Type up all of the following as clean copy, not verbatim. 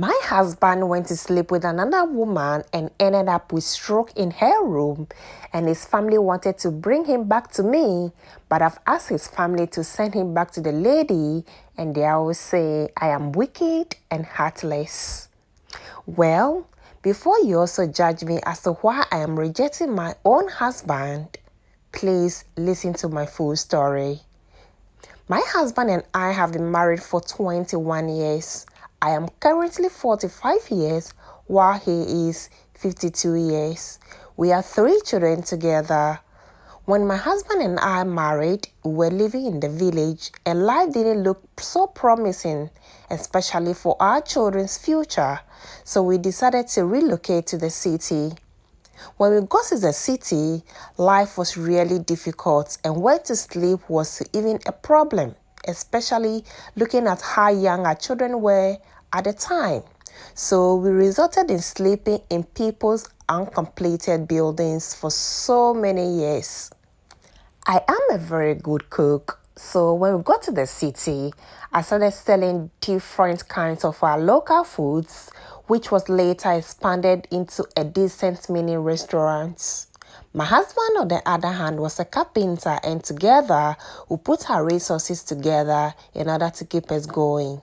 My husband went to sleep with another woman and ended up with stroke in her room, and his family wanted to bring him back to me, but I've asked his family to send him back to the lady, and they always say I am wicked and heartless. Well, before you also judge me as to why I am rejecting my own husband, please listen to my full story. My husband and I have been married for 21 years. I am currently 45 years while he is 52 years. We have 3 children together. When my husband and I married, we were living in the village and life didn't look so promising, especially for our children's future. So we decided to relocate to the city. When we got to the city, life was really difficult and where to sleep was even a problem, especially looking at how young our children were at the time. So we resorted in sleeping in people's uncompleted buildings for so many years. I am a very good cook, so when we got to the city, I started selling different kinds of our local foods, which was later expanded into a decent mini restaurant. My husband, on the other hand, was a carpenter, and together we put our resources together in order to keep us going.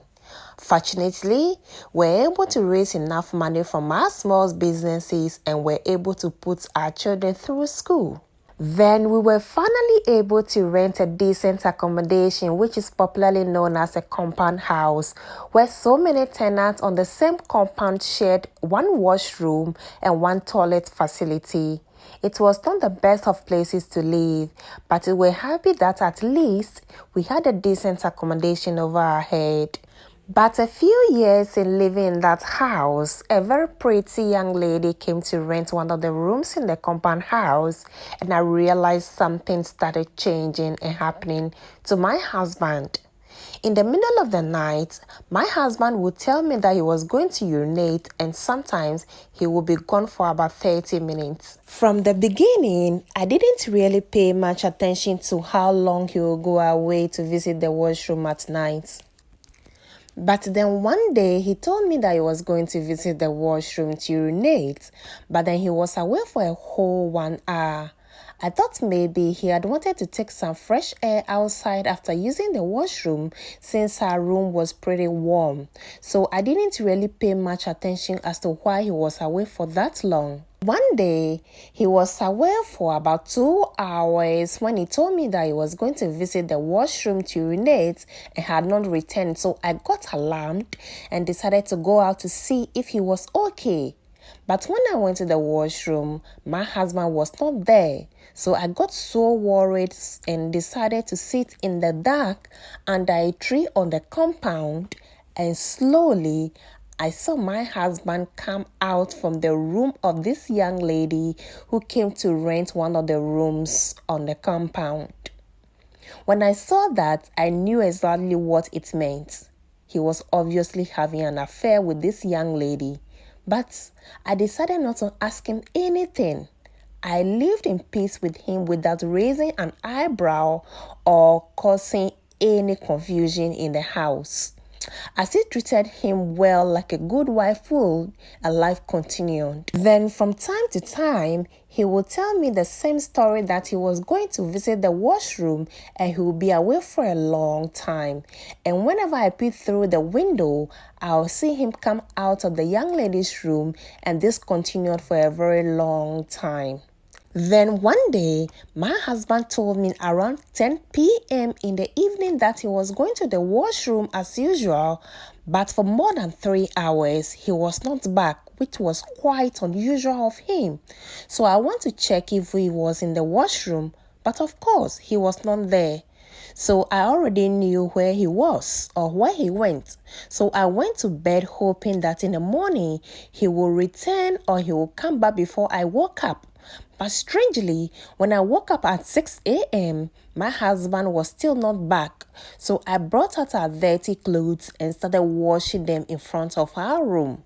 Fortunately, we were able to raise enough money from our small businesses and were able to put our children through school. Then we were finally able to rent a decent accommodation, which is popularly known as a compound house, where so many tenants on the same compound shared one washroom and one toilet facility. It was not the best of places to live, but we were happy that at least we had a decent accommodation over our head. But a few years in living in that house, a very pretty young lady came to rent one of the rooms in the compound house, and I realized something started changing and happening to my husband. In the middle of the night, my husband would tell me that he was going to urinate, and sometimes he would be gone for about 30 minutes. From the beginning, I didn't really pay much attention to how long he would go away to visit the washroom at night. But then one day he told me that he was going to visit the washroom to urinate, but then he was away for a whole 1 hour. I thought maybe he had wanted to take some fresh air outside after using the washroom since our room was pretty warm. So I didn't really pay much attention as to why he was away for that long. One day, he was away for about 2 hours when he told me that he was going to visit the washroom to urinate and had not returned. So I got alarmed and decided to go out to see if he was okay. But when I went to the washroom, my husband was not there. So I got so worried and decided to sit in the dark under a tree on the compound, and slowly I saw my husband come out from the room of this young lady who came to rent one of the rooms on the compound. When I saw that, I knew exactly what it meant. He was obviously having an affair with this young lady, but I decided not to ask him anything. I lived in peace with him without raising an eyebrow or causing any confusion in the house. As he treated him well like a good wife would, and life continued. Then from time to time, he would tell me the same story, that he was going to visit the washroom and he would be away for a long time. And whenever I peek through the window, I'll see him come out of the young lady's room, and this continued for a very long time. Then one day, my husband told me around 10 p.m. in the evening that he was going to the washroom as usual, but for more than 3 hours, he was not back, which was quite unusual of him. So I went to check if he was in the washroom, but of course, he was not there. So I already knew where he was or where he went. So I went to bed hoping that in the morning he will return or he will come back before I woke up. But strangely, when I woke up at 6 a.m., my husband was still not back. So I brought out our dirty clothes and started washing them in front of our room.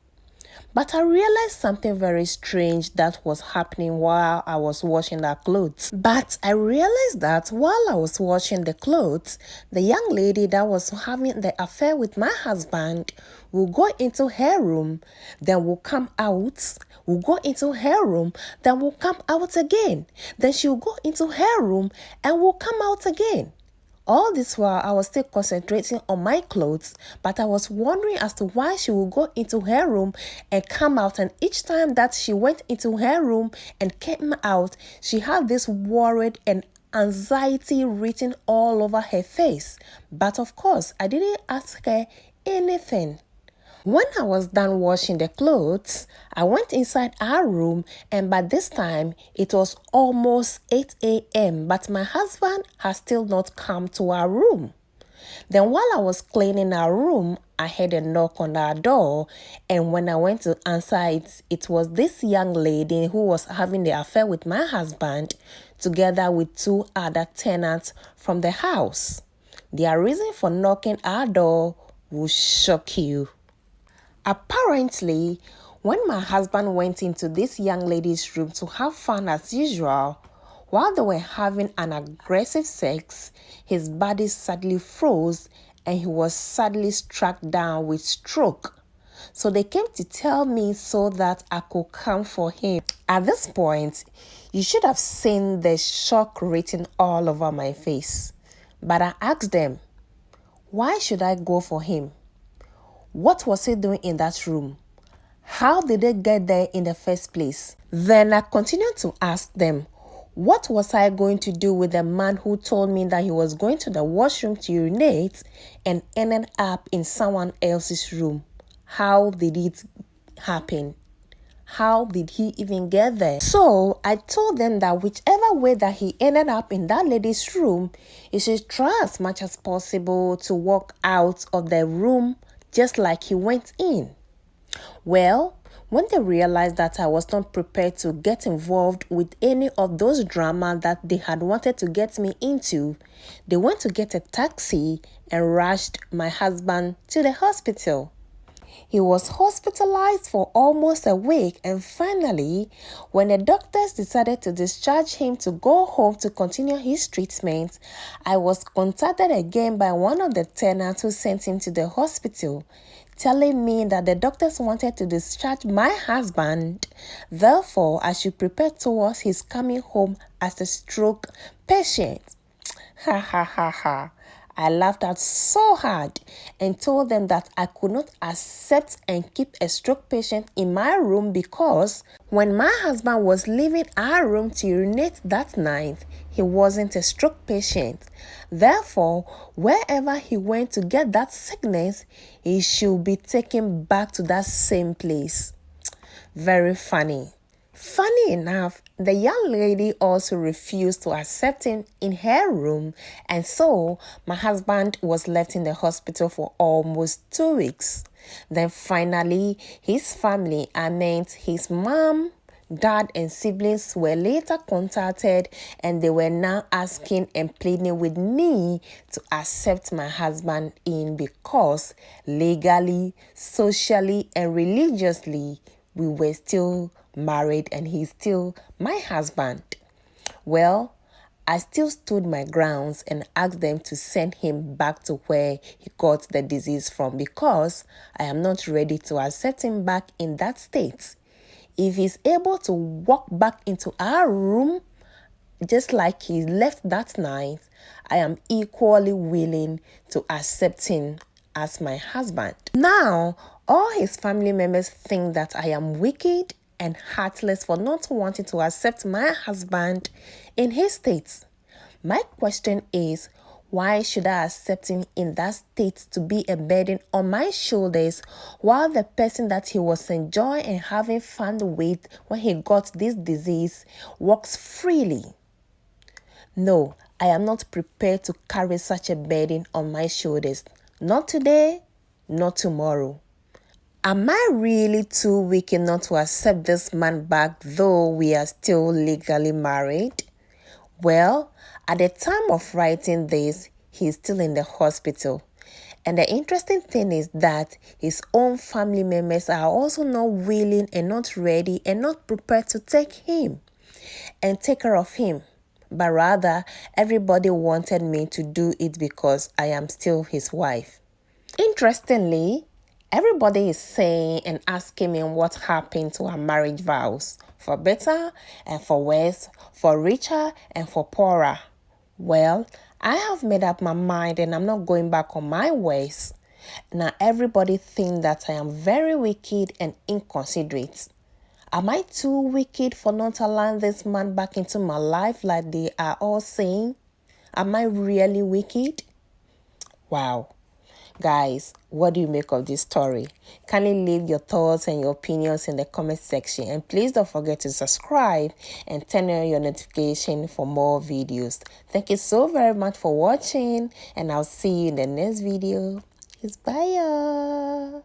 But I realized something very strange that was happening while I was washing our clothes. But I realized that while I was washing the clothes, the young lady that was having the affair with my husband We'll go into her room, then we'll come out. We'll go into her room, then we'll come out again. Then she'll go into her room and we'll come out again. All this while, I was still concentrating on my clothes, but I was wondering as to why she would go into her room and come out. And each time that she went into her room and came out, she had this worried and anxiety written all over her face. But of course, I didn't ask her anything. When I was done washing the clothes, I went inside our room, and by this time it was almost 8 a.m. but my husband had still not come to our room. Then while I was cleaning our room, I heard a knock on our door, and when I went to answer it, it was this young lady who was having the affair with my husband together with 2 other tenants from the house. Their reason for knocking our door will shock you. Apparently, when my husband went into this young lady's room to have fun as usual, while they were having an aggressive sex, his body suddenly froze and he was suddenly struck down with stroke. So they came to tell me so that I could come for him. At this point, you should have seen the shock written all over my face. But I asked them, why should I go for him? What was he doing in that room? How did they get there in the first place? Then I continued to ask them, what was I going to do with the man who told me that he was going to the washroom to urinate and ended up in someone else's room? How did it happen? How did he even get there? So I told them that whichever way that he ended up in that lady's room, he should try as much as possible to walk out of the room just like he went in. Well, when they realized that I was not prepared to get involved with any of those drama that they had wanted to get me into, they went to get a taxi and rushed my husband to the hospital. He was hospitalized for almost a week, and finally, when the doctors decided to discharge him to go home to continue his treatment, I was contacted again by one of the tenants who sent him to the hospital, telling me that the doctors wanted to discharge my husband. Therefore, I should prepare towards his coming home as a stroke patient. Ha ha ha ha. I laughed out so hard and told them that I could not accept and keep a stroke patient in my room because when my husband was leaving our room to urinate that night, he wasn't a stroke patient. Therefore, wherever he went to get that sickness, he should be taken back to that same place. Very funny. Funny enough, the young lady also refused to accept him in her room, and so my husband was left in the hospital for almost 2 weeks. Then finally, his family, I meant his mom, dad, and siblings were later contacted, and they were now asking and pleading with me to accept my husband in because legally, socially, and religiously, we were still married and he's still my husband. Well, I still stood my grounds and asked them to send him back to where he got the disease from because I am not ready to accept him back in that state. If he's able to walk back into our room just like he left that night, I am equally willing to accept him as my husband. Now, all his family members think that I am wicked and heartless for not wanting to accept my husband in his state. My question is, why should I accept him in that state to be a burden on my shoulders while the person that he was enjoying and having fun with when he got this disease walks freely? No, I am not prepared to carry such a burden on my shoulders. Not today, not tomorrow. Am I really too weak not to accept this man back though we are still legally married? Well, at the time of writing this, he's still in the hospital. And the interesting thing is that his own family members are also not willing and not ready and not prepared to take him and take care of him. But rather, everybody wanted me to do it because I am still his wife. Interestingly, Everybody is saying and asking me what happened to our marriage vows, for better and for worse, for richer and for poorer. Well, I have made up my mind and I'm not going back on my ways. Now everybody thinks that I am very wicked and inconsiderate. Am I too wicked for not allowing this man back into my life like they are all saying? Am I really wicked? Wow. Guys, what do you make of this story? Kindly leave your thoughts and your opinions in the comment section. And please don't forget to subscribe and turn on your notification for more videos. Thank you so very much for watching. And I'll see you in the next video. Bye.